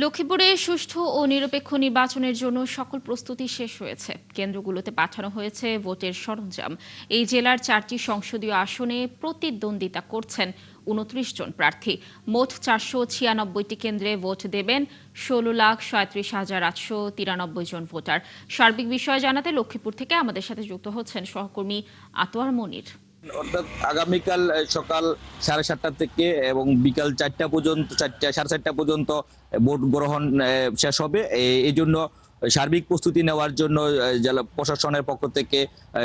লক্ষ্মীপুরে সুষ্ঠু ও নিরপেক্ষ নির্বাচনের জন্য সকল প্রস্তুতি শেষ হয়েছে। কেন্দ্রগুলোতে পাঠানো হয়েছে ভোটের সরঞ্জাম। এই জেলার 4টি সংসদীয় আসনে প্রতিদ্বন্দ্বিতা করছেন 29 জন প্রার্থী। মোট 496টি কেন্দ্রে ভোট দেবেন 16,37,893 জন ভোটার। সার্বিক বিষয়ে জানাতে লক্ষ্মীপুর থেকে আমাদের সাথে যুক্ত হচ্ছেন সহকর্মী আতোয়ার মনির। অর্থাৎ আগামীকাল সকাল 7:30 থেকে এবং বিকাল 4টা পর্যন্ত 4টা 4:30 পর্যন্ত ভোট গ্রহণ শেষ হবে। এই জন্য সার্বিক প্রস্তুতি নেওয়ার জন্য জেলা প্রশাসনের পক্ষ থেকে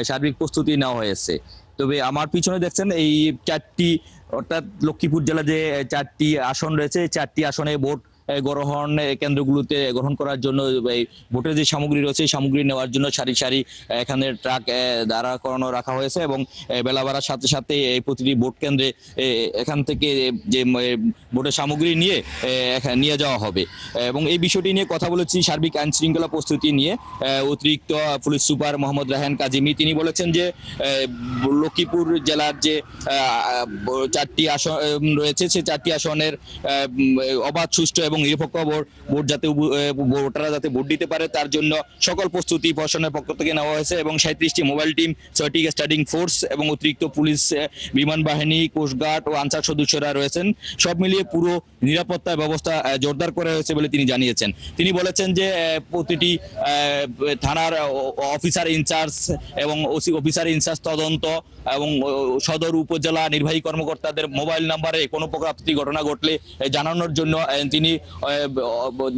সার্বিক প্রস্তুতি নেওয়া হয়েছে। তবে আমার পিছনে দেখছেন এই 4টি অর্থাৎ লক্ষ্মীপুর জেলা যে 4টি আসন রয়েছে, 4টি আসনে ভোট গ্রহণ কেন্দ্রগুলোতে গ্রহণ করার জন্য ভোটের যে সামগ্রী রয়েছে সামগ্রী নেওয়ার জন্য সারি সারি এখানে ট্রাক দাঁড়া করানো রাখা হয়েছে এবং বেলা বাড়ার সাথে সাথে এই প্রতিটি ভোট কেন্দ্রে এখান থেকে যে ভোটের সামগ্রী নিয়ে নিয়ে যাওয়া হবে। এবং এই বিষয়টি নিয়ে কথা বলেছি সার্বিক আইন শৃঙ্খলা প্রস্তুতি নিয়ে অতিরিক্ত পুলিশ সুপার মোহাম্মদ রায়হান কাজিমি। তিনি বলেছেন যে লক্ষ্মীপুর জেলার যে 4টি আসন রয়েছে সেই 4টি আসনের অবাধ সুষ্ঠু এবং নিরপেক্ষ ভোট যাতে ভোটাররা যাতে ভোট দিতে পারে তার জন্য সকল প্রস্তুতি প্রশাসনের পক্ষ থেকে নেওয়া হয়েছে এবং 37টি মোবাইল টিম, 6টি স্টাডিং ফোর্স এবং অতিরিক্ত পুলিশ, বিমান বাহিনী, কোস্টগার্ড ও আনসার সদস্যরা রয়েছেন। সব মিলিয়ে পুরো নিরাপত্তা ব্যবস্থা জোরদার করা হয়েছে বলে তিনি জানিয়েছেন। তিনি বলেছেন যে প্রতিটি থানার অফিসার ইনচার্জ এবং ওসি অফিসার ইনচার্জ তদন্ত এবং সদর উপজেলা নির্বাহী কর্মকর্তাদের মোবাইল নাম্বারে কোনো প্রকার আপত্তি ঘটনা ঘটলে জানানোর জন্য তিনি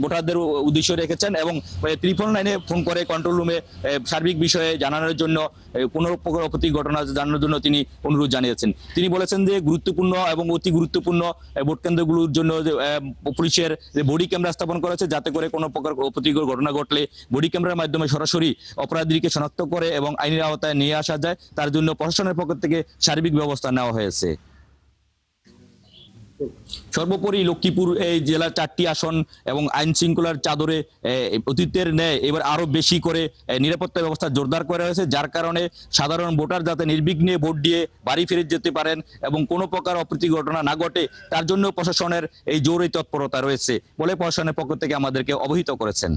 ভোটারদের উদ্দেশ্য রেখেছেন এবং 999 ফোন করে কন্ট্রোল রুমে সার্বিক বিষয়ে জানানোর জন্য কোনো প্রকার আপত্তি ঘটনা জানানোর জন্য তিনি অনুরোধ জানিয়েছেন। তিনি বলেছেন যে গুরুত্বপূর্ণ এবং অতি গুরুত্বপূর্ণ ভোট কেন্দ্রগুলোর জন্য পুলিশের বডি ক্যামেরা স্থাপন করা হয়েছে যাতে করে কোনো প্রকার অপ্রীতিকর ঘটনা ঘটলে বডি ক্যামেরার মাধ্যমে সরাসরি অপরাধীকে শনাক্ত করে এবং আইনের আওতায় নিয়ে আসা যায়। তার জন্য প্রশাসনের পক্ষ থেকে সার্বিক ব্যবস্থা নেওয়া হয়েছে। সর্বোপরি লক্ষ্মীপুর এই জেলার 4টি আসন এবং আইন শৃঙ্খলার চাদরে অতীতের ন্যায় এবার আরো বেশি করে নিরাপত্তা ব্যবস্থা জোরদার করা হয়েছে, যার কারণে সাধারণ ভোটার যাতে নির্বিঘ্নে ভোট দিয়ে বাড়ি ফিরে যেতে পারেন এবং কোনো প্রকার অপ্রীতি ঘটনা না ঘটে তার জন্য প্রশাসনের এই জোরে তৎপরতা রয়েছে বলে প্রশাসনের পক্ষ থেকে আমাদেরকে অবহিত করেছেন।